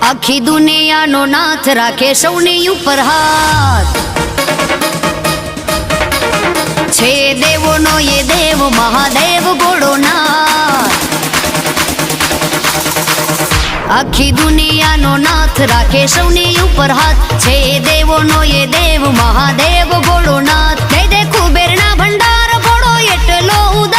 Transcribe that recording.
આખી દુનિયાનો નાથ રાખે સૌની ઉપર હાથ છે દેવોનો એ દેવ મહાદેવ ભોળોનાથ આખી દુનિયાનો નાથ રાખે સૌની ઉપર હાથ છે દેવોનો એ દેવ મહાદેવ ભોળોનાથ દે દે કુબેરના ભંડાર ભોળો એટલો ઉદાર